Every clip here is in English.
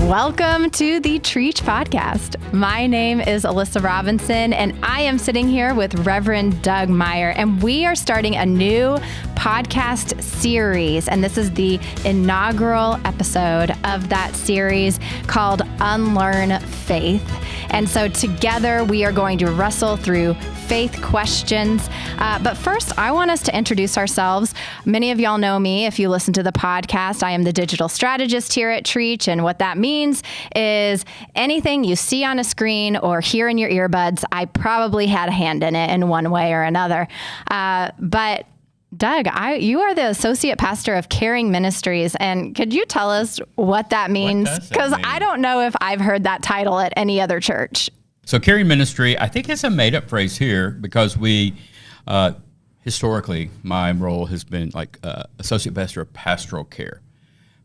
Welcome to the Trietsch podcast. My name is Alyssa Robinson, and I am sitting here with Reverend Doug Meyer, and we are starting a new podcast series, and this is the inaugural episode of that series called Unlearn Faith. And so together we are going to wrestle through faith questions. But first, I want us to introduce ourselves. Many of y'all know me if you listen to the podcast. I am the digital strategist here at Trietsch, and what that means is anything you see on a screen or hear in your earbuds, I probably had a hand in it in one way or another. But Doug, you are the associate pastor of Caring Ministries, and could you tell us what that means? Because I don't know if I've heard that title at any other church. So Caring Ministry, I think it's a made-up phrase here because we, historically, my role has been like associate pastor of pastoral care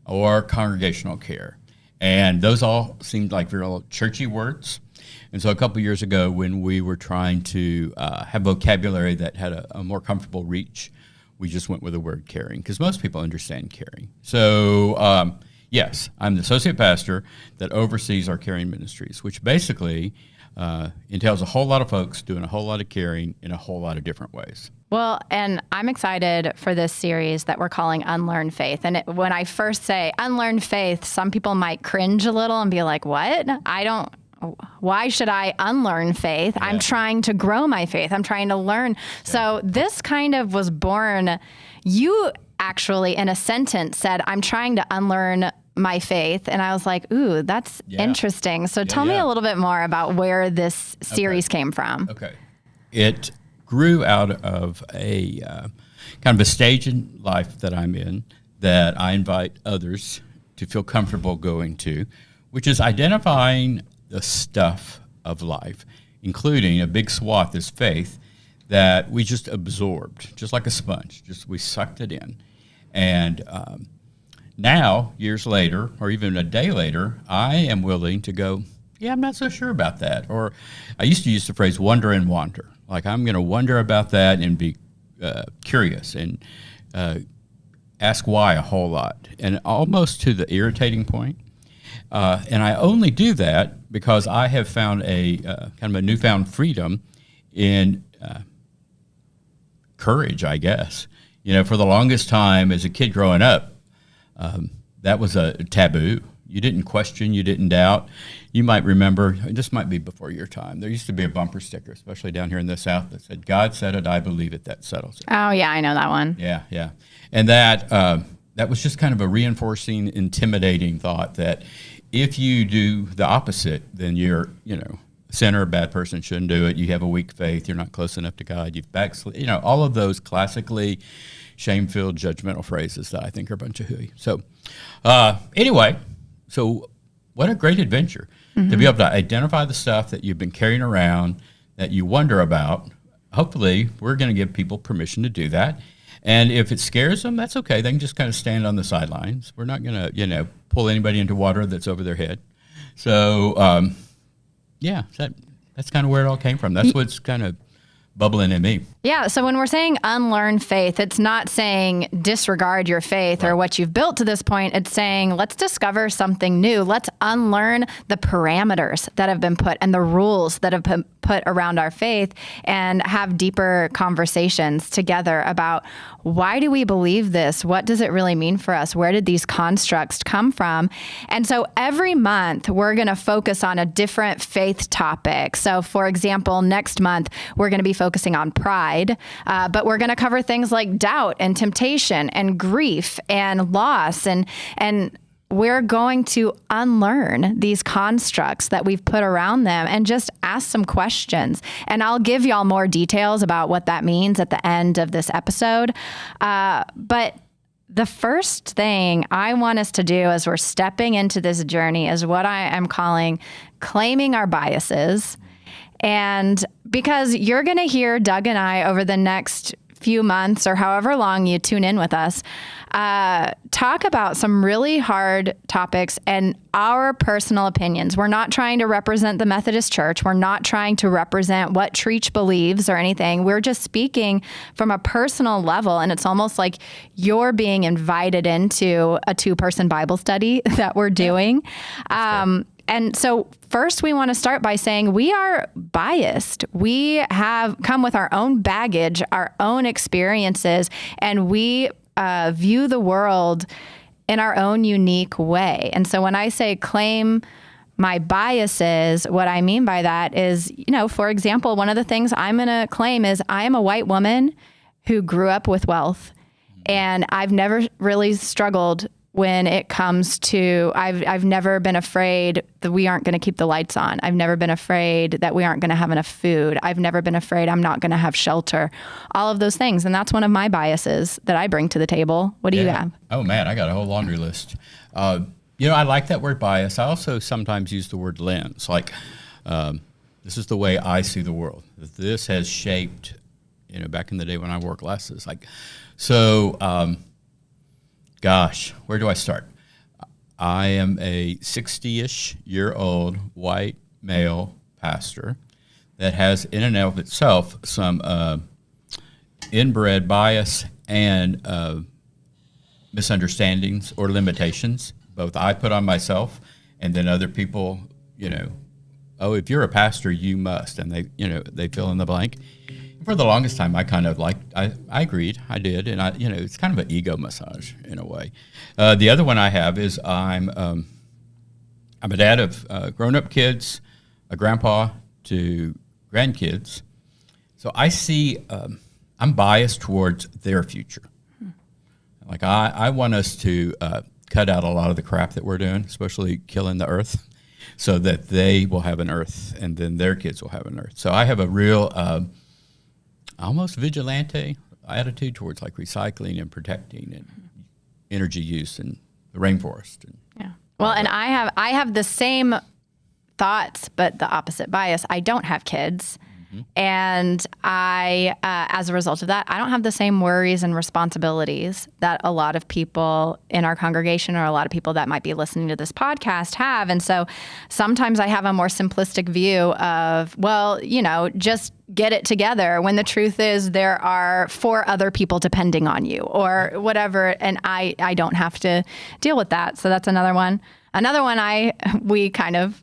or congregational care. And those all seemed like very churchy words. And so a couple of years ago when we were trying to have vocabulary that had a more comfortable reach, we just went with the word caring because most people understand caring. So yes, I'm the associate pastor that oversees our Caring Ministries, which basically entails a whole lot of folks doing a whole lot of caring in a whole lot of different ways. Well, and I'm excited for this series that we're calling Unlearn Faith. And when I first say Unlearn Faith, some people might cringe a little and be like, what? Why should I unlearn faith? Yeah. I'm trying to grow my faith. I'm trying to learn. Yeah. So this kind of was born, you actually in a sentence said, I'm trying to unlearn my faith. And I was like, ooh, that's interesting. So tell me a little bit more about where this series came from. Okay. It grew out of a kind of a stage in life that I'm in that I invite others to feel comfortable going to, which is identifying the stuff of life, including a big swath is faith that we just absorbed, just like a sponge, we sucked it in. And now, years later, or even a day later, I am willing to go, yeah, I'm not so sure about that. Or I used to use the phrase wonder and wander. Like I'm going to wonder about that and be curious and ask why a whole lot, and almost to the irritating point. And I only do that because I have found a kind of a newfound freedom in courage, I guess. You know, for the longest time as a kid growing up, that was a taboo. You didn't question, you didn't doubt. You might remember, this might be before your time, there used to be a bumper sticker, especially down here in the South, that said, God said it, I believe it, that settles it. Oh, yeah, I know that one. Yeah. And that was just kind of a reinforcing, intimidating thought that if you do the opposite, then you're, a sinner, a bad person, shouldn't do it. You have a weak faith. You're not close enough to God. You've backslid. All of those classically shame-filled, judgmental phrases that I think are a bunch of hooey. So anyway, so what a great adventure to be able to identify the stuff that you've been carrying around that you wonder about. Hopefully, we're going to give people permission to do that. And if it scares them, that's okay. They can just kind of stand on the sidelines. We're not going to, pull anybody into water that's over their head. So, that's kind of where it all came from. That's what's kind of bubbling in me. Yeah, so when we're saying unlearn faith, it's not saying disregard your faith or what you've built to this point. It's saying let's discover something new. Let's unlearn the parameters that have been put and the rules that have been put around our faith and have deeper conversations together about why do we believe this? What does it really mean for us? Where did these constructs come from? And so every month we're going to focus on a different faith topic. So for example, next month we're going to be focusing on pride, but we're going to cover things like doubt and temptation and grief and loss, and we're going to unlearn these constructs that we've put around them and just ask some questions. And I'll give y'all more details about what that means at the end of this episode. But the first thing I want us to do as we're stepping into this journey is what I am calling claiming our biases. And because you're going to hear Doug and I over the next few months or however long you tune in with us, talk about some really hard topics and our personal opinions. We're not trying to represent the Methodist Church. We're not trying to represent what Trietsch believes or anything. We're just speaking from a personal level, and it's almost like you're being invited into a 2-person Bible study that we're doing. And so first we want to start by saying we are biased. We have come with our own baggage, our own experiences, and we view the world in our own unique way. And so when I say claim my biases, what I mean by that is, for example, one of the things I'm going to claim is I am a white woman who grew up with wealth, and I've never really struggled when it comes to, I've never been afraid that we aren't going to keep the lights on. I've never been afraid that we aren't going to have enough food. I've never been afraid I'm not going to have shelter. All of those things. And that's one of my biases that I bring to the table. What do you have? Oh man, I got a whole laundry list. I like that word bias. I also sometimes use the word lens. Like, this is the way I see the world. This has shaped, back in the day when I wore glasses. Gosh, where do I start? I am a 60-ish year old white male pastor that has in and of itself some inbred bias and misunderstandings or limitations. Both I put on myself, and then other people, oh, if you're a pastor, you must, and they fill in the blank. For the longest time, I kind of I agreed, I did, and it's kind of an ego massage in a way. The other one I have is I'm a dad of grown-up kids, a grandpa to grandkids, so I see I'm biased towards their future. Like I want us to cut out a lot of the crap that we're doing, especially killing the earth, so that they will have an earth, and then their kids will have an earth. So I have a real almost vigilante attitude towards like recycling and protecting and energy use and the rainforest. Yeah. Well, and I have the same thoughts, but the opposite bias. I don't have kids. And I, as a result of that, I don't have the same worries and responsibilities that a lot of people in our congregation or a lot of people that might be listening to this podcast have. And so sometimes I have a more simplistic view of, well, just get it together, when the truth is there are 4 other people depending on you or whatever. And I don't have to deal with that. So that's another one. Another one we kind of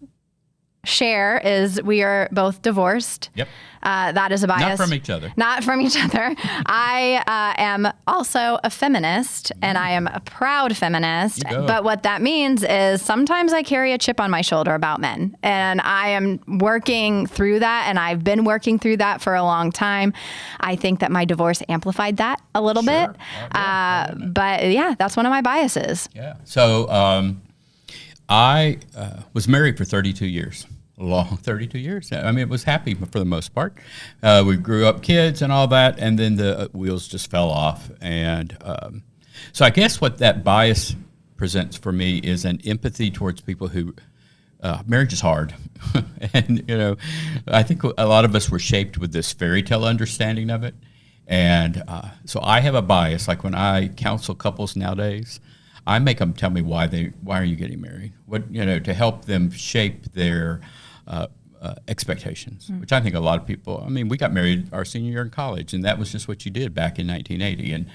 share is we are both divorced. Yep. That is a bias. Not from each other. Not from each other. I am also a feminist, and I am a proud feminist. But what that means is sometimes I carry a chip on my shoulder about men, and I am working through that, and I've been working through that for a long time. I think that my divorce amplified that a little bit. But yeah, that's one of my biases. Yeah. So I was married for 32 years. Long 32 years. I mean, it was happy for the most part. We grew up kids and all that, and then the wheels just fell off. And so I guess what that bias presents for me is an empathy towards people who, marriage is hard. And, I think a lot of us were shaped with this fairy tale understanding of it. And so I have a bias. Like when I counsel couples nowadays, I make them tell me why are you getting married? What, to help them shape their expectations, which I think a lot of people, we got married our senior year in college, and that was just what you did back in 1980. And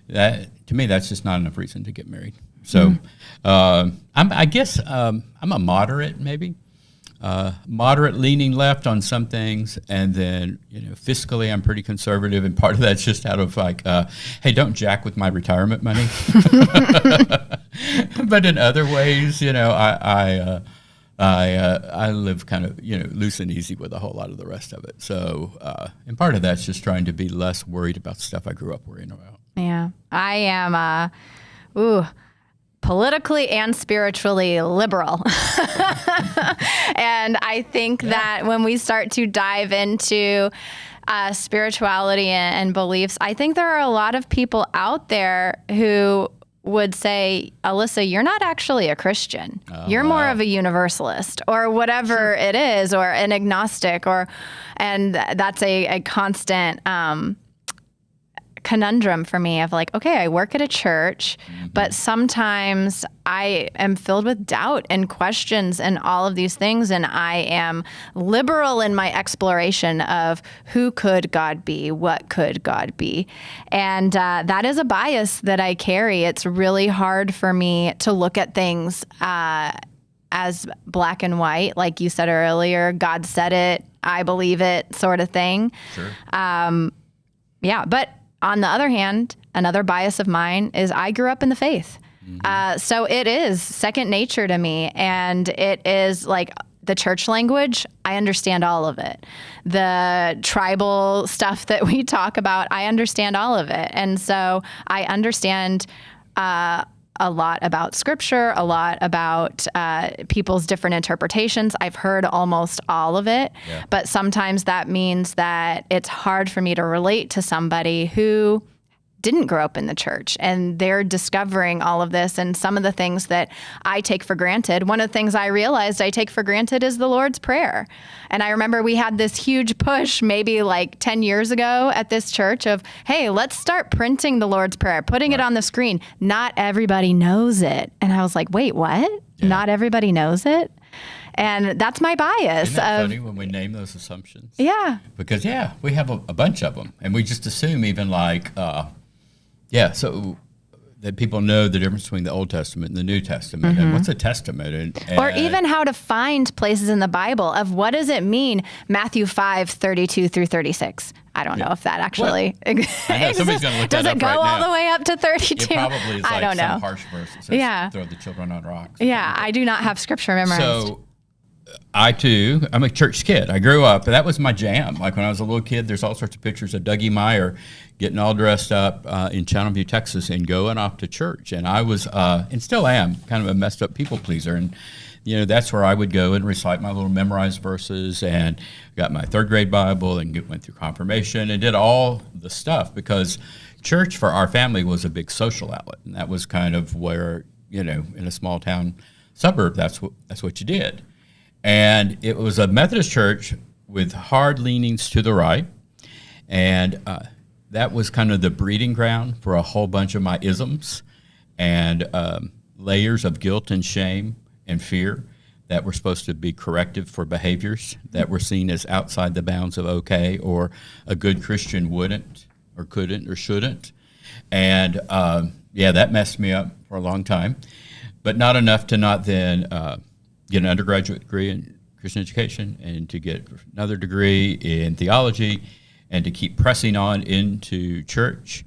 that, to me, that's just not enough reason to get married. So I guess I'm a moderate, maybe. Moderate leaning left on some things, and then fiscally I'm pretty conservative, and part of that's just out of like, hey, don't jack with my retirement money. But in other ways, I live kind of loose and easy with a whole lot of the rest of it. So and part of that's just trying to be less worried about stuff I grew up worrying about. Yeah, I am. Politically and spiritually liberal. And I think that when we start to dive into spirituality and beliefs, I think there are a lot of people out there who would say, Alyssa, you're not actually a Christian. You're more of a universalist or whatever it is, or an agnostic, and that's a constant conundrum for me of like, okay, I work at a church, but sometimes I am filled with doubt and questions and all of these things. And I am liberal in my exploration of who could God be? What could God be? And that is a bias that I carry. It's really hard for me to look at things as black and white, like you said earlier, God said it, I believe it sort of thing. Sure. Yeah, but on the other hand, another bias of mine is I grew up in the faith. So it is second nature to me. And it is like the church language, I understand all of it. The tribal stuff that we talk about, I understand all of it. And so I understand a lot about scripture, a lot about people's different interpretations. I've heard almost all of it, but sometimes that means that it's hard for me to relate to somebody who didn't grow up in the church and they're discovering all of this and some of the things that I take for granted. One of the things I realized I take for granted is the Lord's Prayer. And I remember we had this huge push maybe like 10 years ago at this church of, hey, let's start printing the Lord's Prayer, putting it on the screen. Not everybody knows it. And I was like, wait, what? Yeah. Not everybody knows it? And that's my bias. Isn't that funny when we name those assumptions? Yeah. Because, we have a bunch of them. And we just assume even like, so that people know the difference between the Old Testament and the New Testament. And what's a testament? Or even how to find places in the Bible of what does it mean, Matthew 5:32 through 36. I don't know if that actually exists. Somebody's going to look Does that it go up right all now. the way up to 32? It probably is I don't know. some harsh verse that says, throw the children on rocks. Yeah, I do not have scripture memorized. So I'm a church kid. I grew up, that was my jam. Like when I was a little kid, there's all sorts of pictures of Dougie Meyer getting all dressed up in Channelview, Texas, and going off to church. And I was, and still am, kind of a messed up people pleaser. And, that's where I would go and recite my little memorized verses and got my third grade Bible and went through confirmation and did all the stuff because church for our family was a big social outlet. And that was kind of where, in a small town suburb, that's what you did. And it was a Methodist church with hard leanings to the right. And that was kind of the breeding ground for a whole bunch of my isms and layers of guilt and shame and fear that were supposed to be corrective for behaviors that were seen as outside the bounds of okay or a good Christian wouldn't or couldn't or shouldn't. And that messed me up for a long time, but not enough to not then get an undergraduate degree in Christian education and to get another degree in theology and to keep pressing on into church.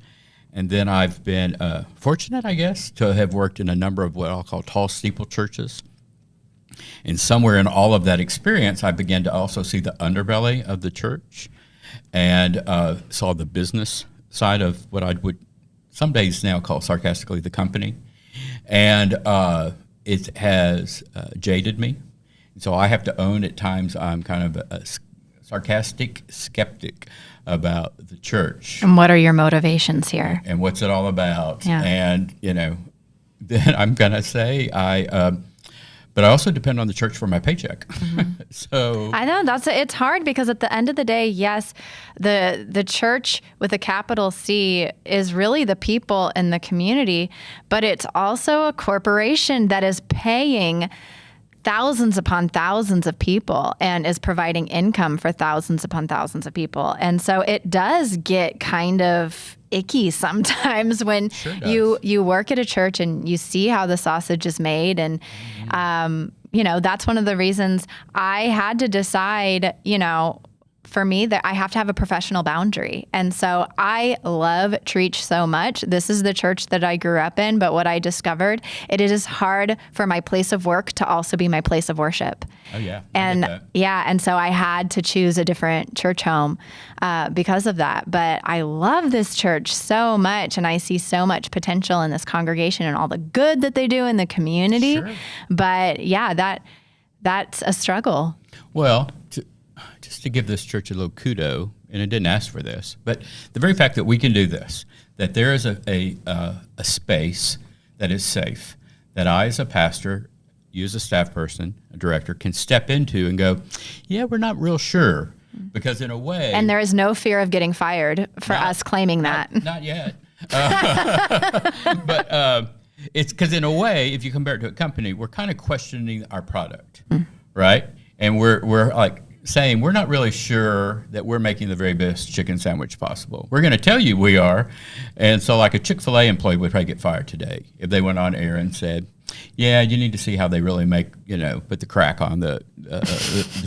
And then I've been fortunate, I guess, to have worked in a number of what I'll call tall steeple churches. And somewhere in all of that experience, I began to also see the underbelly of the church and saw the business side of what I would some days now call sarcastically the company. And it has jaded me. So I have to own at times I'm kind of a sarcastic skeptic about the church. And what are your motivations here? And what's it all about? Yeah. And, then I'm going to say but I also depend on the church for my paycheck. So I know it's hard because at the end of the day, yes, the church with a capital C is really the people in the community, but it's also a corporation that is paying thousands upon thousands of people and is providing income for thousands upon thousands of people. And so it does get kind of icky sometimes when you work at a church and you see how the sausage is made. And, that's one of the reasons I had to decide, for me, that I have to have a professional boundary. And so I love Trietsch so much. This is the church that I grew up in, but what I discovered, it is hard for my place of work to also be my place of worship. Oh, yeah. And so I had to choose a different church home because of that. But I love this church so much, and I see so much potential in this congregation and all the good that they do in the community. Sure. But that's a struggle. Well, just to give this church a little kudo, and it didn't ask for this, but the very fact that we can do this, that there is a space that is safe, that I as a pastor, you as a staff person, a director, can step into and go, we're not real sure Because in a way... And there is no fear of getting fired for us claiming that. Not yet. But it's because in a way, if you compare it to a company, we're kind of questioning our product, right? And we're like saying, we're not really sure that we're making the very best chicken sandwich possible. We're going to tell you we are. And so like a Chick-fil-A employee would probably get fired today if they went on air and said, yeah, you need to see how they really make, put the crack on the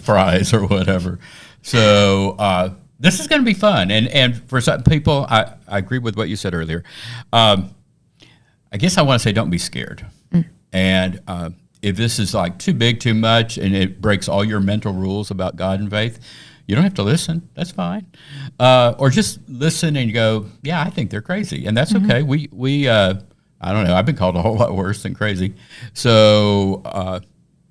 fries or whatever. So this is going to be fun. And for some people, I agree with what you said earlier. I guess I want to say don't be scared. And if this is like too big, too much, and it breaks all your mental rules about God and faith, you don't have to listen. That's fine. Or just listen and go, yeah, I think they're crazy. And that's okay. We I don't know. I've been called a whole lot worse than crazy. So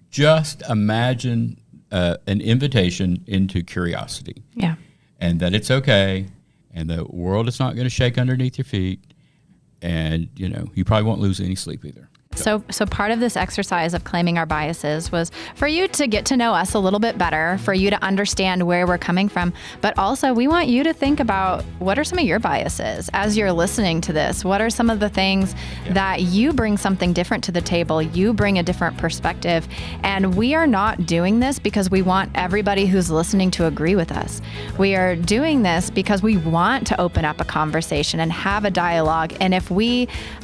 just imagine an invitation into curiosity. Yeah. And that it's okay. And the world is not going to shake underneath your feet. And, you probably won't lose any sleep either. So part of this exercise of claiming our biases was for you to get to know us a little bit better, for you to understand where we're coming from. But also we want you to think about what are some of your biases as you're listening to this? What are some of the things that you bring something different to the table? You bring a different perspective. And we are not doing this because we want everybody who's listening to agree with us. We are doing this because we want to open up a conversation and have a dialogue. And if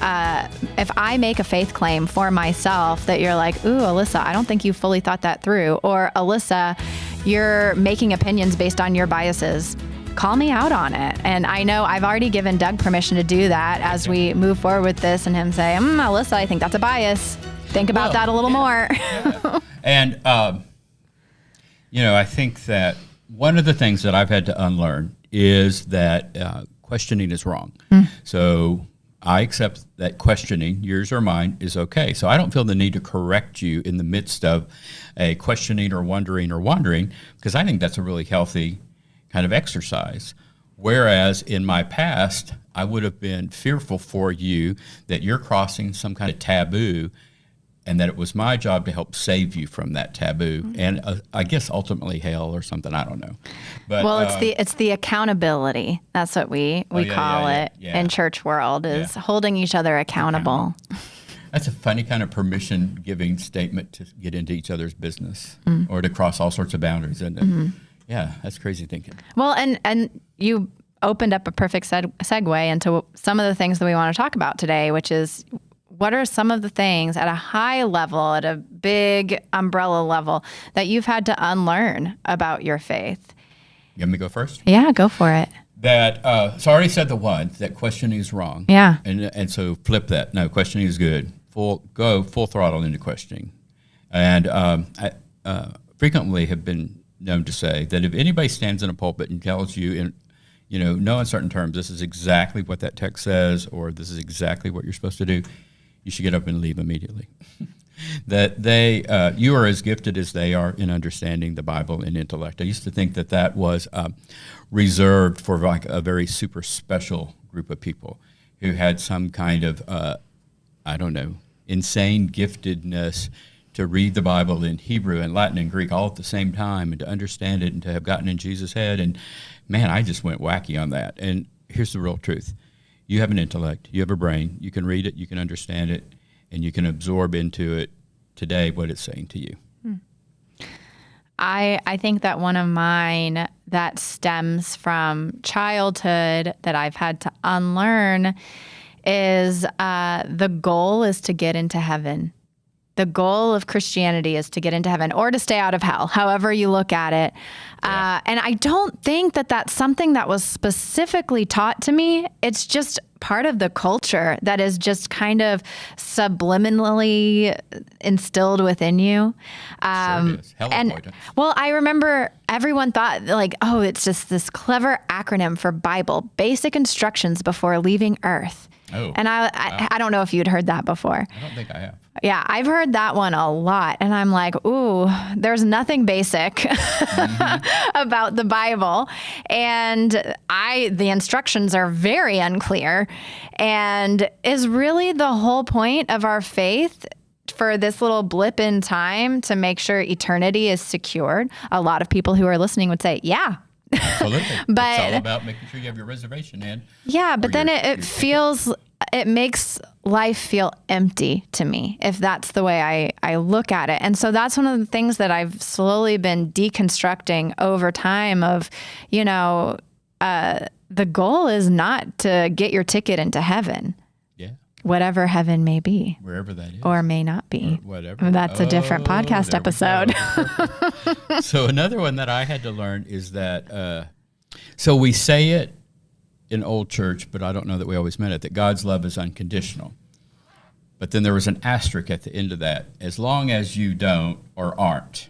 I make a faith claim for myself that you're like, ooh, Alyssa, I don't think you fully thought that through. Or Alyssa, you're making opinions based on your biases. Call me out on it. And I know I've already given Doug permission to do that as we move forward with this and him say, Alyssa, I think that's a bias. Think about that a little more. And, I think that one of the things that I've had to unlearn is that questioning is wrong. So I accept that questioning, yours or mine, is okay. So I don't feel the need to correct you in the midst of a questioning or wondering or wandering, because I think that's a really healthy kind of exercise. Whereas in my past, I would have been fearful for you that you're crossing some kind of taboo and that it was my job to help save you from that taboo, and I guess ultimately hell or something. I don't know. But it's the accountability. That's what we call it in church world is holding each other accountable. That's a funny kind of permission-giving statement to get into each other's business or to cross all sorts of boundaries, isn't it? Yeah, that's crazy thinking. Well, and you opened up a perfect segue into some of the things that we want to talk about today, which is what are some of the things at a high level, at a big umbrella level, that you've had to unlearn about your faith? You want me to go first? Yeah, go for it. That, so I already said the one, that questioning is wrong. Yeah. And so flip that. No, questioning is good. Go full throttle into questioning. And I frequently have been known to say that if anybody stands in a pulpit and tells you in no uncertain terms, this is exactly what that text says, or this is exactly what you're supposed to do, you should get up and leave immediately. That you are as gifted as they are in understanding the Bible and intellect. I used to think that was reserved for like a very super special group of people who had some kind of, insane giftedness to read the Bible in Hebrew and Latin and Greek all at the same time and to understand it and to have gotten in Jesus' head. And man, I just went wacky on that. And here's the real truth. You have an intellect, you have a brain, you can read it, you can understand it, and you can absorb into it today what it's saying to you. I think that one of mine that stems from childhood that I've had to unlearn is the goal is to get into heaven. The goal of Christianity is to get into heaven or to stay out of hell, however you look at it. Yeah. And I don't think that that's something that was specifically taught to me. It's just part of the culture that is just kind of subliminally instilled within you. Sure it is. Hell avoidance. Well, I remember everyone thought like, oh, it's just this clever acronym for Bible, basic instructions before leaving Earth. Oh, and I don't know if you'd heard that before. I don't think I have. Yeah, I've heard that one a lot. And I'm like, ooh, there's nothing basic about the Bible. And the instructions are very unclear. And is really the whole point of our faith for this little blip in time to make sure eternity is secured? A lot of people who are listening would say, yeah, Absolutely. But it's all about making sure you have your reservation in. Yeah, but then it makes life feel empty to me if that's the way I look at it. And so that's one of the things that I've slowly been deconstructing over time of, the goal is not to get your ticket into heaven. Yeah. Whatever heaven may be. Wherever that is. Or may not be. Or whatever. That's a different podcast episode. So another one that I had to learn is that, so we say it in old church, but I don't know that we always meant it, that God's love is unconditional. But then there was an asterisk at the end of that, as long as you don't or aren't.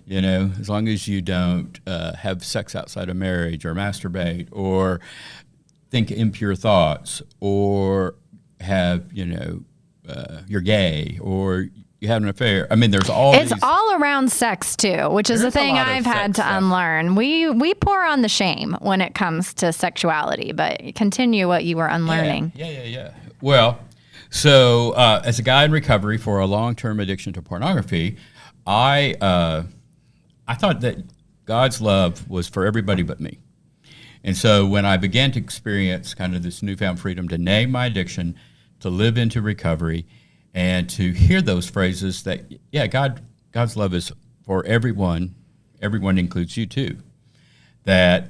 As long as you don't have sex outside of marriage or masturbate or think impure thoughts or have, you're gay or you have an affair. I mean, there's It's all around sex too, which is the thing I've had to unlearn. We pour on the shame when it comes to sexuality, but continue what you were unlearning. Yeah. Well, so as a guy in recovery for a long-term addiction to pornography, I thought that God's love was for everybody but me. And so when I began to experience kind of this newfound freedom to name my addiction, to live into recovery, and to hear those phrases that, God's love is for everyone. Everyone includes you too. That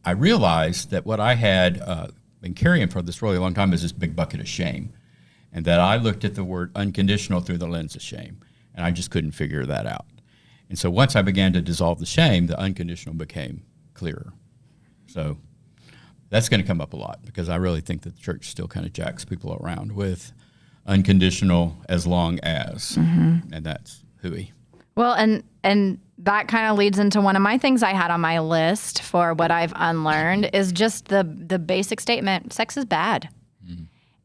I realized that what I had been carrying for this really long time is this big bucket of shame. And that I looked at the word unconditional through the lens of shame. And I just couldn't figure that out. And so once I began to dissolve the shame, the unconditional became clearer. So that's going to come up a lot because I really think that the church still kind of jacks people around with unconditional as long as, and that's hooey. Well, and that kind of leads into one of my things I had on my list for what I've unlearned is just the basic statement, sex is bad.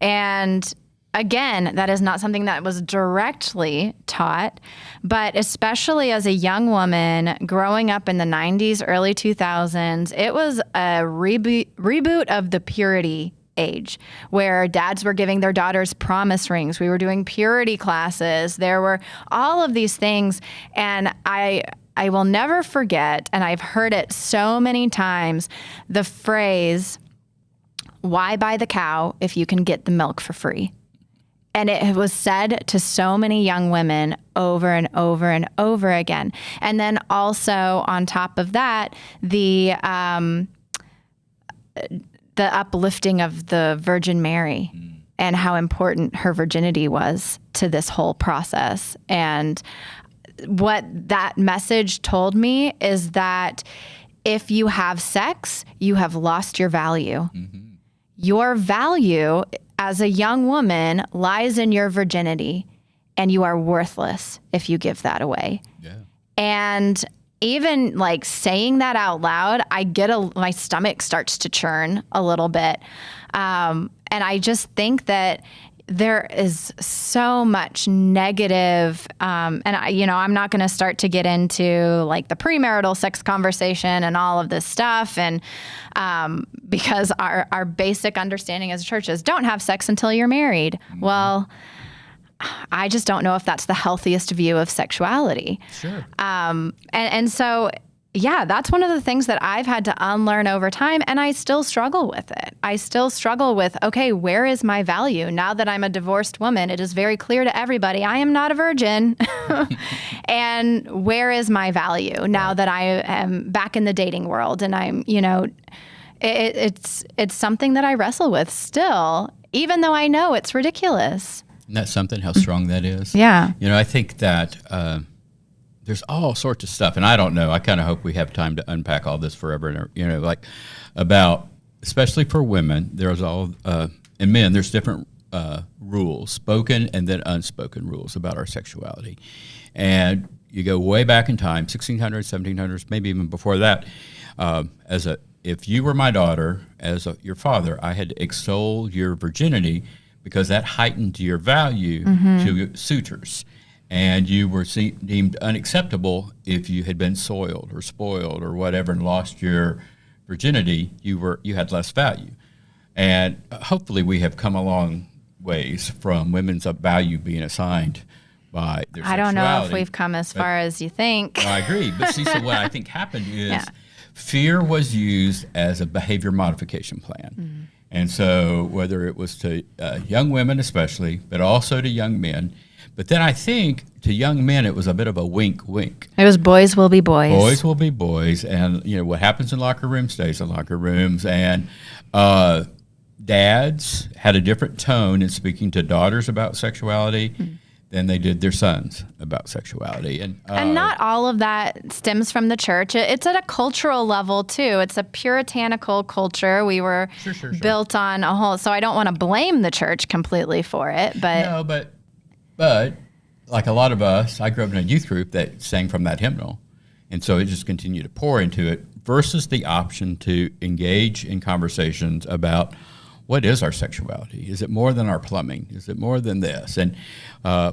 And again, that is not something that was directly taught, but especially as a young woman growing up in the 90s, early 2000s, it was a reboot of the purity age where dads were giving their daughters promise rings. We were doing purity classes. There were all of these things. And I will never forget, and I've heard it so many times, the phrase, why buy the cow if you can get the milk for free? And it was said to so many young women over and over and over again. And then also on top of that, the uplifting of the Virgin Mary and how important her virginity was to this whole process. And what that message told me is that if you have sex, you have lost your value. Your value as a young woman lies in your virginity, and you are worthless if you give that away. Yeah. And even like saying that out loud, my stomach starts to churn a little bit. And I just think that there is so much negative, and I'm not going to start to get into like the premarital sex conversation and all of this stuff. And because our basic understanding as a church is don't have sex until you're married. Well, I just don't know if that's the healthiest view of sexuality. Sure. And so, yeah, that's one of the things that I've had to unlearn over time, and I still struggle with it. I still struggle with, okay, where is my value? Now that I'm a divorced woman, it is very clear to everybody I am not a virgin. And where is my value now that I am back in the dating world? And I'm, it's something that I wrestle with still, even though I know it's ridiculous. Isn't that something, how strong that is? Yeah. I think that there's all sorts of stuff, and I don't know. I kind of hope we have time to unpack all this forever. Like about, especially for women, there's all, and men, there's different rules, spoken and then unspoken rules about our sexuality. And you go way back in time, 1600s, 1700s, maybe even before that. If you were my daughter, your father, I had to extol your virginity because that heightened your value to suitors. And you were deemed unacceptable if you had been soiled or spoiled or whatever and lost your virginity. You had less value. And hopefully we have come a long ways from women's value being assigned by their sexuality. I don't know if we've come as far as you think. I agree. But see, so what I think happened is fear was used as a behavior modification plan. Mm-hmm. And so whether it was to young women especially, but also to young men, but then I think to young men it was a bit of a wink, wink. It was boys will be boys. Boys will be boys, and what happens in locker rooms stays in locker rooms. And dads had a different tone in speaking to daughters about sexuality than they did their sons about sexuality. And not all of that stems from the church. It's at a cultural level, too. It's a puritanical culture. We were sure. built on a whole... So I don't want to blame the church completely for it, but... No, but like a lot of us, I grew up in a youth group that sang from that hymnal. And so it just continued to pour into it versus the option to engage in conversations about what is our sexuality? Is it more than our plumbing? Is it more than this? And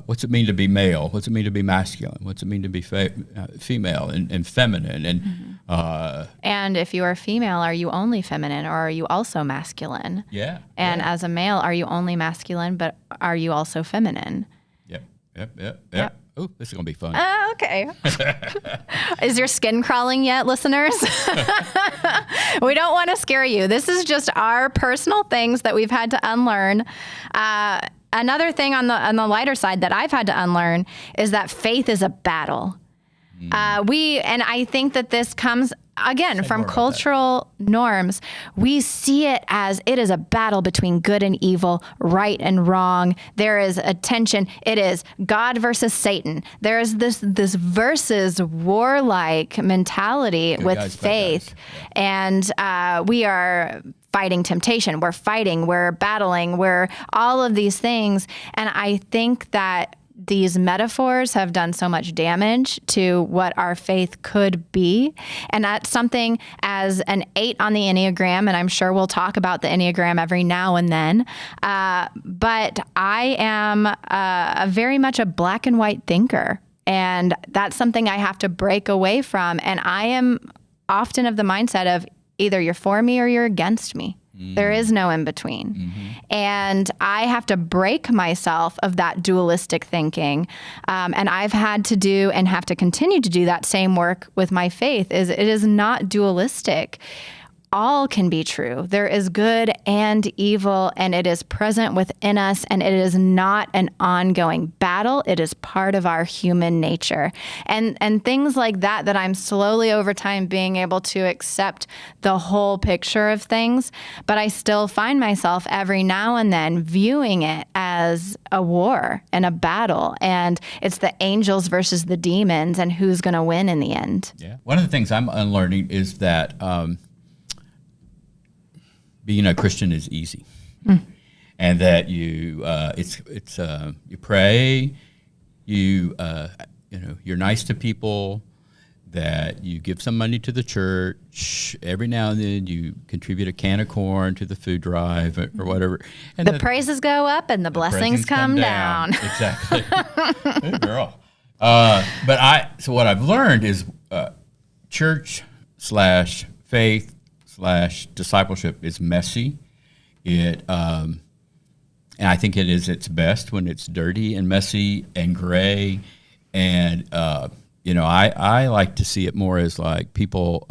what's it mean to be male? What's it mean to be masculine? What's it mean to be female and feminine? And if you are female, are you only feminine or are you also masculine? Yeah. And as a male, are you only masculine, but are you also feminine? Yep. Oh, this is going to be fun. Okay. Is your skin crawling yet, listeners? We don't want to scare you. This is just our personal things that we've had to unlearn. Another thing on the lighter side that I've had to unlearn is that faith is a battle. And I think that this comes, again, from cultural norms. We see it as it is a battle between good and evil, right and wrong. There is a tension. It is God versus Satan. There is this versus warlike mentality Good with guys, faith. And we are fighting temptation. We're fighting. We're battling. We're all of these things. And I think that these metaphors have done so much damage to what our faith could be. And that's something as an 8 on the Enneagram, and I'm sure we'll talk about the Enneagram every now and then, but I am very much a black and white thinker. And that's something I have to break away from. And I am often of the mindset of either you're for me or you're against me. There is no in between. Mm-hmm. And I have to break myself of that dualistic thinking. And I've had to do and have to continue to do that same work with my faith. It is not dualistic. All can be true. There is good and evil, and it is present within us, and it is not an ongoing battle. It is part of our human nature. And things like that I'm slowly over time being able to accept the whole picture of things, but I still find myself every now and then viewing it as a war and a battle, and it's the angels versus the demons and who's going to win in the end. Yeah. One of the things I'm unlearning is that being a Christian is easy, and that you you pray, you're nice to people, that you give some money to the church every now and then, you contribute a can of corn to the food drive or whatever, and the praises go up and the blessings come down. Exactly. Good girl. So what I've learned is church/faith /discipleship is messy. And I think it is its best when it's dirty and messy and gray. And I like to see it more as like people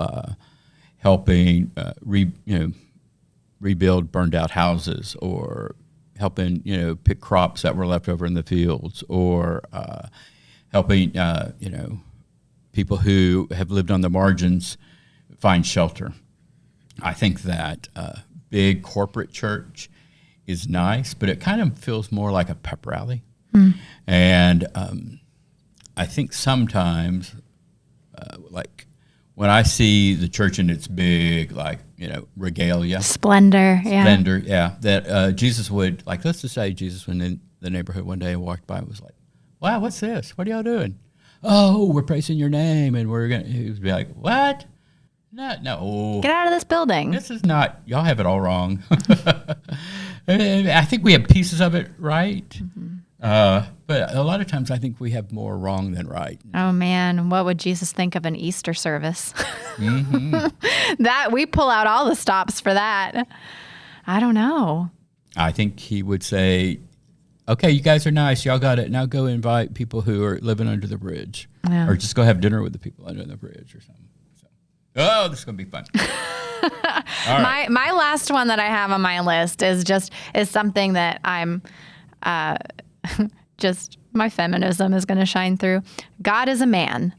helping rebuild burned out houses, or helping pick crops that were left over in the fields, or helping people who have lived on the margins find shelter. I think that big corporate church is nice, but it kind of feels more like a pep rally. And I think sometimes, like when I see the church in its big, regalia, splendor, that Jesus would, let's just say Jesus went in the neighborhood one day and walked by and was like, "Wow, what's this? What are y'all doing?" "Oh, we're praising your name," and he would be like, "What? No. Get out of this building. This is not, y'all have it all wrong." I think we have pieces of it right. Mm-hmm. But a lot of times I think we have more wrong than right. Oh man, what would Jesus think of an Easter service? Mm-hmm. That we pull out all the stops for that. I don't know. I think he would say, "Okay, you guys are nice. Y'all got it. Now go invite people who are living under the bridge. Yeah. Or just go have dinner with the people under the bridge or something." Oh, this is going to be fun. All right. My last one that I have on my list is something that I'm just my feminism is going to shine through. God is a man.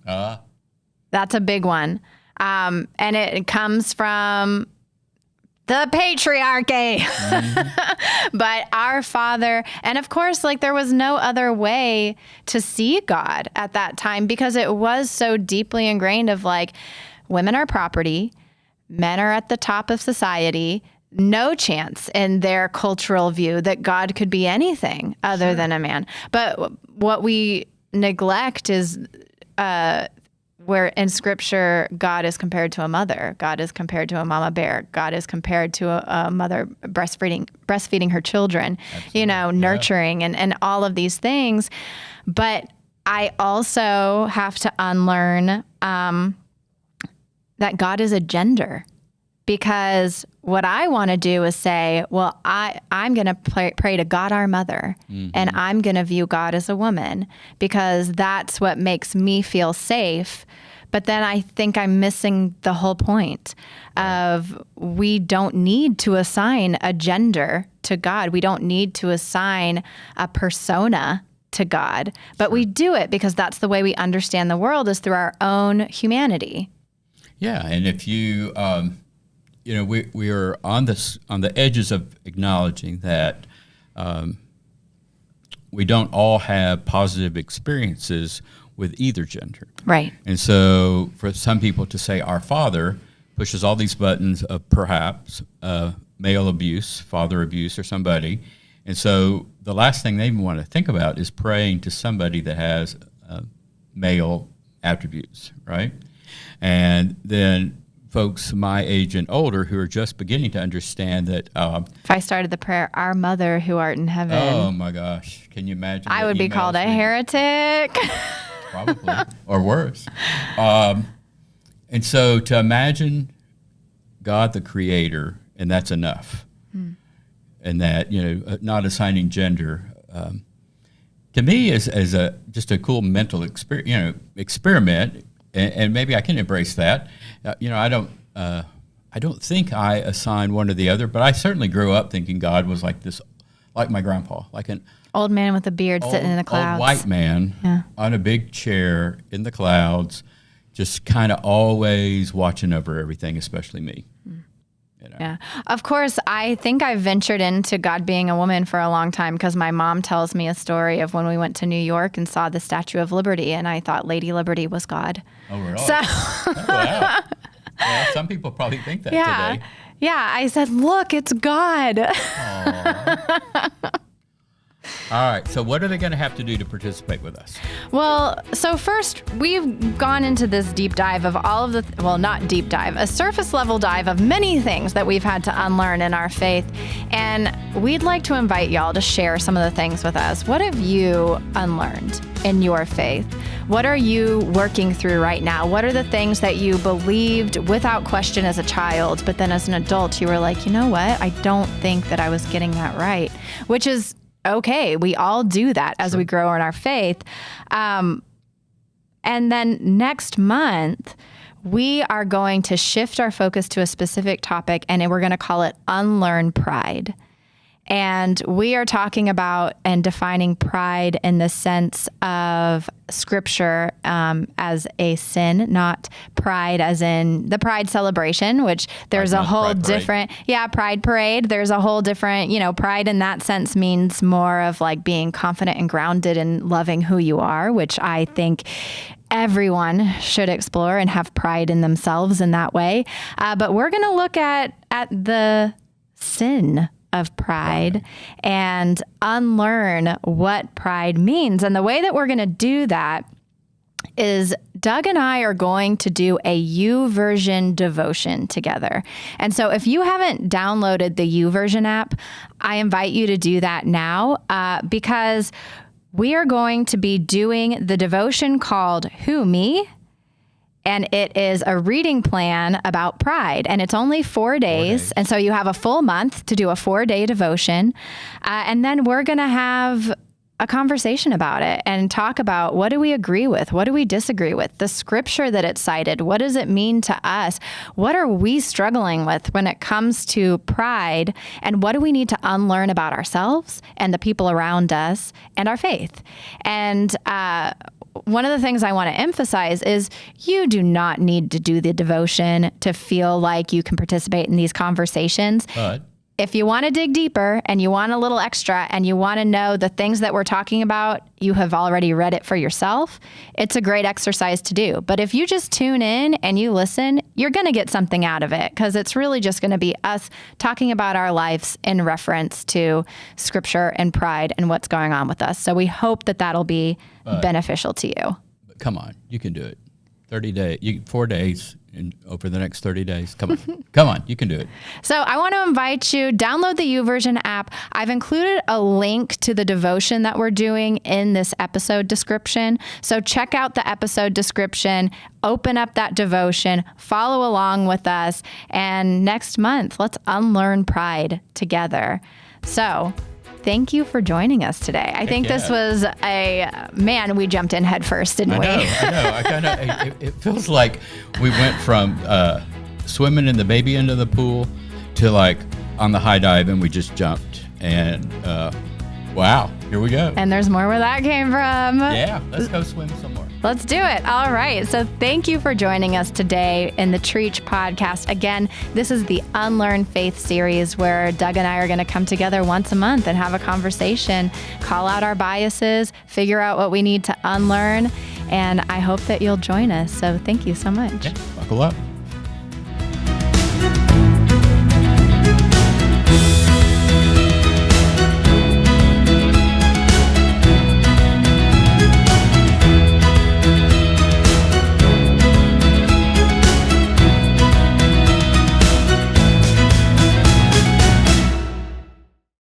That's a big one. And it comes from the patriarchy. Mm-hmm. But our Father, and of course, like there was no other way to see God at that time because it was so deeply ingrained of like women are property, men are at the top of society, no chance in their cultural view that God could be anything other than a man. But what we neglect is where in Scripture, God is compared to a mother. God is compared to a mama bear. God is compared to a mother breastfeeding her children, Absolutely. Nurturing and all of these things. But I also have to unlearn that God is a gender. Because what I want to do is say, well, I'm going to pray to God our mother, mm-hmm. and I'm going to view God as a woman because that's what makes me feel safe. But then I think I'm missing the whole point of we don't need to assign a gender to God. We don't need to assign a persona to God, but we do it because that's the way we understand the world is through our own humanity. Yeah, and if you... we are on the edges of acknowledging that we don't all have positive experiences with either gender. Right. And so for some people to say our Father pushes all these buttons of perhaps male abuse, father abuse, or somebody. And so the last thing they want to think about is praying to somebody that has male attributes, right? And then folks my age and older who are just beginning to understand that. If I started the prayer, Our Mother who art in heaven. Oh my gosh. Can you imagine? I would be called a heretic. Probably. Or worse. And so to imagine God the Creator, and that's enough. And that, not assigning gender, to me is just a cool mental experiment. And maybe I can embrace that. I don't think I assign one or the other, but I certainly grew up thinking God was like this, like my grandpa, like an old man with a beard sitting in the clouds. Old white man on a big chair in the clouds, just kind of always watching over everything, especially me. Yeah. Of course, I think I've ventured into God being a woman for a long time because my mom tells me a story of when we went to New York and saw the Statue of Liberty, and I thought Lady Liberty was God. Oh, really? So oh, wow. Well, some people probably think that today. Yeah. I said, look, it's God. All right. So what are they going to have to do to participate with us? Well, so first, we've gone into this deep dive of all of not deep dive, a surface level dive of many things that we've had to unlearn in our faith. And we'd like to invite y'all to share some of the things with us. What have you unlearned in your faith? What are you working through right now? What are the things that you believed without question as a child, but then as an adult, you were like, you know what? I don't think that I was getting that right, which is okay. We all do that as we grow in our faith. And then next month, we are going to shift our focus to a specific topic, and we're going to call it Unlearn Pride. And we are talking about and defining pride in the sense of Scripture as a sin, not pride as in the Pride celebration, which there's a whole different, Pride parade. There's a whole different, pride in that sense means more of like being confident and grounded in loving who you are, which I think everyone should explore and have pride in themselves in that way. But we're going to look at the sin of pride and unlearn what pride means. And the way that we're going to do that is Doug and I are going to do a YouVersion devotion together. And so if you haven't downloaded the YouVersion app, I invite you to do that now because we are going to be doing the devotion called Who Me? And it is a reading plan about pride. And it's only 4 days. And so you have a full month to do a 4-day devotion. And then we're going to have a conversation about it and talk about, what do we agree with? What do we disagree with? The scripture that it cited, what does it mean to us? What are we struggling with when it comes to pride? And what do we need to unlearn about ourselves and the people around us and our faith? And one of the things I want to emphasize is you do not need to do the devotion to feel like you can participate in these conversations. But if you want to dig deeper and you want a little extra and you want to know the things that we're talking about, you have already read it for yourself, it's a great exercise to do. But if you just tune in and you listen, you're going to get something out of it, because it's really just going to be us talking about our lives in reference to scripture and pride and what's going on with us. So we hope that that'll be beneficial to you. But come on, you can do it. 30 days, 4 days. Over the next 30 days. Come on. Come on. You can do it. So I want to invite you, download the YouVersion app. I've included a link to the devotion that we're doing in this episode description. So check out the episode description, open up that devotion, follow along with us. And next month, let's unlearn pride together. So thank you for joining us today. I think this was we jumped in head first, didn't we? I know. It feels like we went from swimming in the baby end of the pool to like on the high dive, and we just jumped. And wow, here we go. And there's more where that came from. Yeah, let's go swim some more. Let's do it. All right. So thank you for joining us today in the Trietsch podcast. Again, this is the Unlearn Faith series, where Doug and I are going to come together once a month and have a conversation, call out our biases, figure out what we need to unlearn. And I hope that you'll join us. So thank you so much. Yeah, buckle up.